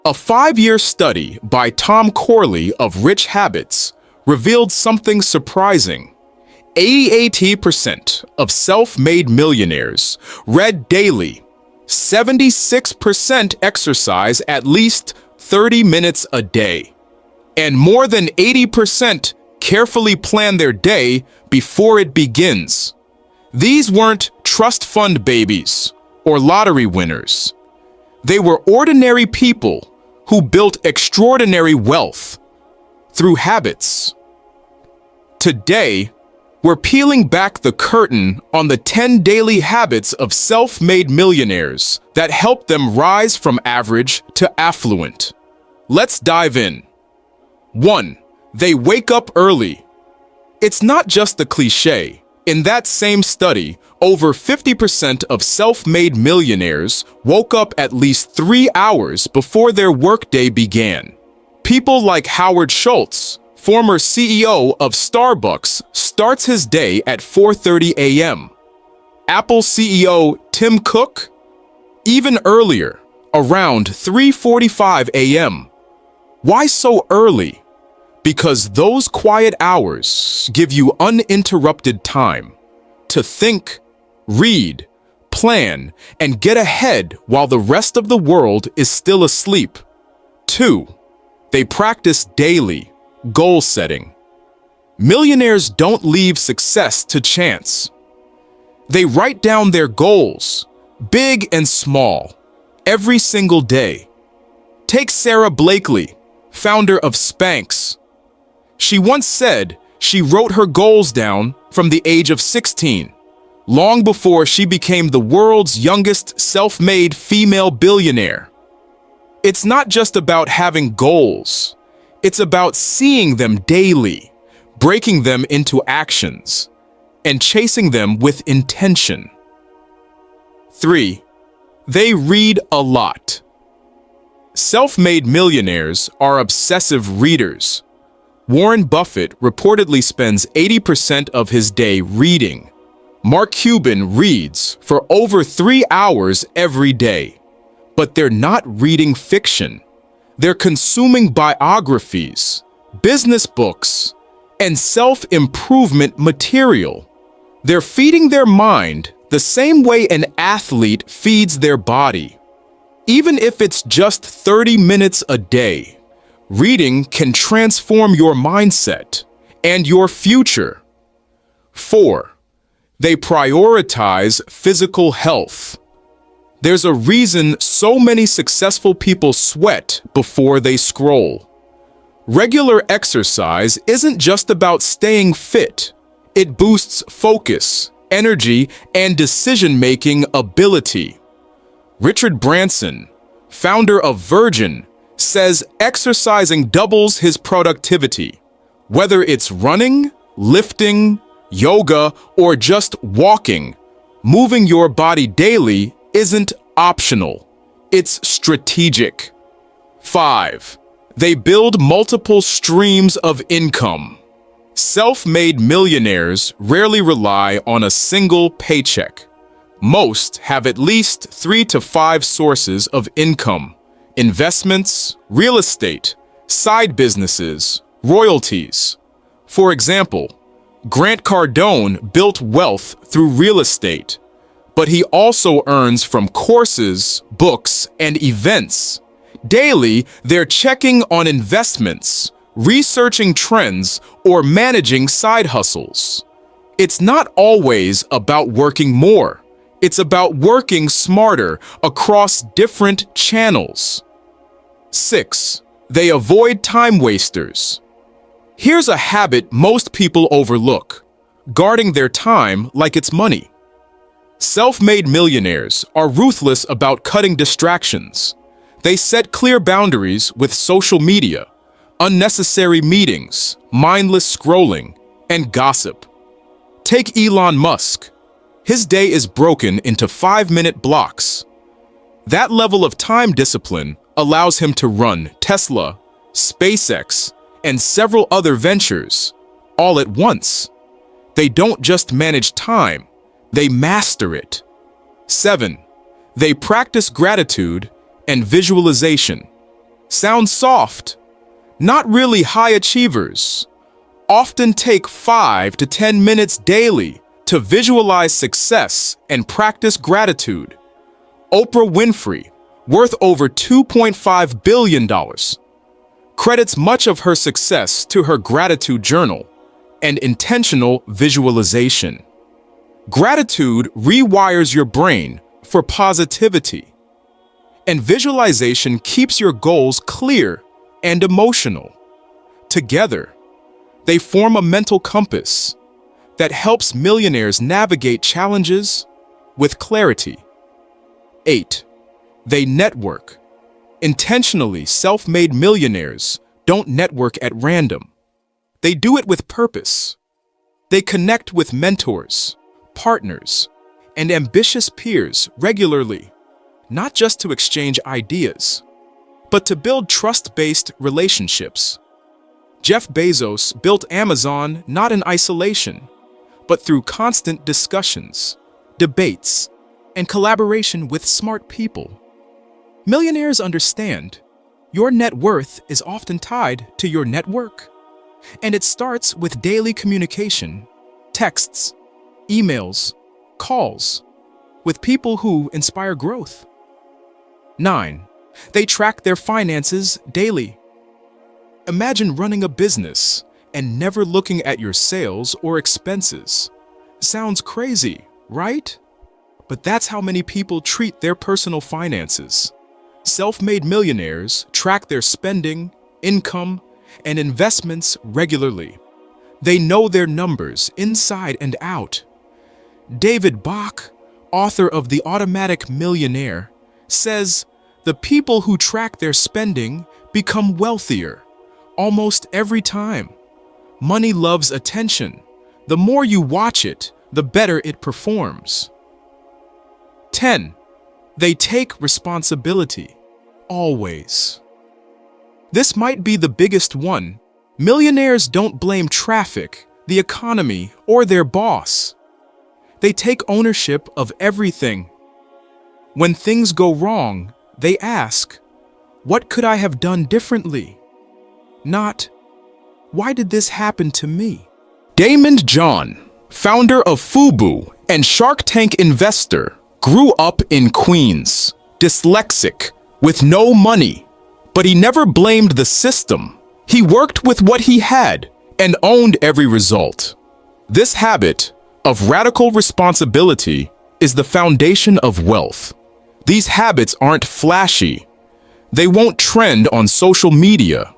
A 5-year study by Tom Corley of Rich Habits revealed something surprising. 88% of self-made millionaires read daily, 76% exercise at least 30 minutes a day, and more than 80% carefully plan their day before it begins. These weren't trust fund babies or lottery winners. They were ordinary people who built extraordinary wealth through habits. Today, we're peeling back the curtain on the 10 daily habits of self-made millionaires that help them rise from average to affluent. Let's dive in. 1. They wake up early. It's not just a cliche. In that same study, over 50% of self-made millionaires woke up at least 3 hours before their workday began. People like Howard Schultz, former CEO of Starbucks, starts his day at 4:30 a.m. Apple CEO Tim Cook, even earlier, around 3:45 a.m. Why so early? Because those quiet hours give you uninterrupted time to think, read, plan, and get ahead while the rest of the world is still asleep. 2. They practice daily goal setting. Millionaires don't leave success to chance. They write down their goals, big and small, every single day. Take Sarah Blakely, founder of Spanx. She once said she wrote her goals down from the age of 16, long before she became the world's youngest self-made female billionaire. It's not just about having goals. It's about seeing them daily, breaking them into actions, and chasing them with intention. 3. They read a lot. Self-made millionaires are obsessive readers. Warren Buffett reportedly spends 80% of his day reading. Mark Cuban reads for over 3 hours every day. But they're not reading fiction. They're consuming biographies, business books, and self-improvement material. They're feeding their mind the same way an athlete feeds their body. Even if it's just 30 minutes a day, reading can transform your mindset and your future. 4. They prioritize physical health. There's a reason so many successful people sweat before they scroll. Regular exercise isn't just about staying fit. It boosts focus, energy, and decision-making ability. Richard Branson, founder of Virgin, says exercising doubles his productivity. Whether it's running, lifting, yoga, or just walking, moving your body daily isn't optional. It's strategic. 5. They build multiple streams of income. Self-made millionaires rarely rely on a single paycheck. Most have at least 3 to 5 sources of income: investments, real estate, side businesses, royalties. For example, Grant Cardone built wealth through real estate, but he also earns from courses, books, and events. Daily, they're checking on investments, researching trends, or managing side hustles. It's not always about working more. It's about working smarter across different channels. 6. They avoid time wasters. Here's a habit most people overlook: guarding their time like it's money. Self-made millionaires are ruthless about cutting distractions. They set clear boundaries with social media, unnecessary meetings, mindless scrolling, and gossip. Take Elon Musk. His day is broken into 5-minute blocks. That level of time discipline allows him to run Tesla, SpaceX, and several other ventures all at once. They don't just manage time, they master it. 7. They practice gratitude and visualization. Sounds soft. Not really high achievers. Often take 5 to 10 minutes daily to visualize success and practice gratitude. Oprah Winfrey, worth over $2.5 billion, credits much of her success to her gratitude journal and intentional visualization. Gratitude rewires your brain for positivity, and visualization keeps your goals clear and emotional. Together, they form a mental compass that helps millionaires navigate challenges with clarity. 8. They network. Intentionally self-made millionaires don't network at random. They do it with purpose. They connect with mentors, partners, and ambitious peers regularly, not just to exchange ideas, but to build trust-based relationships. Jeff Bezos built Amazon not in isolation, but through constant discussions, debates, and collaboration with smart people. Millionaires understand your net worth is often tied to your network, and it starts with daily communication, texts, emails, calls, with people who inspire growth. 9. They track their finances daily. Imagine running a business and never looking at your sales or expenses. Sounds crazy, right? But that's how many people treat their personal finances. Self-made millionaires track their spending, income, and investments regularly. They know their numbers inside and out. David Bach, author of The Automatic Millionaire, says the people who track their spending become wealthier almost every time. Money loves attention. The more you watch it, the better it performs. 10. They take responsibility. Always. This might be the biggest one. Millionaires don't blame traffic, the economy, or their boss. They take ownership of everything. When things go wrong, they ask, "What could I have done differently?" Not, "Why did this happen to me?" Damon John, founder of FUBU and Shark Tank investor, grew up in Queens, dyslexic, with no money. But he never blamed the system. He worked with what he had and owned every result. This habit of radical responsibility is the foundation of wealth. These habits aren't flashy. They won't trend on social media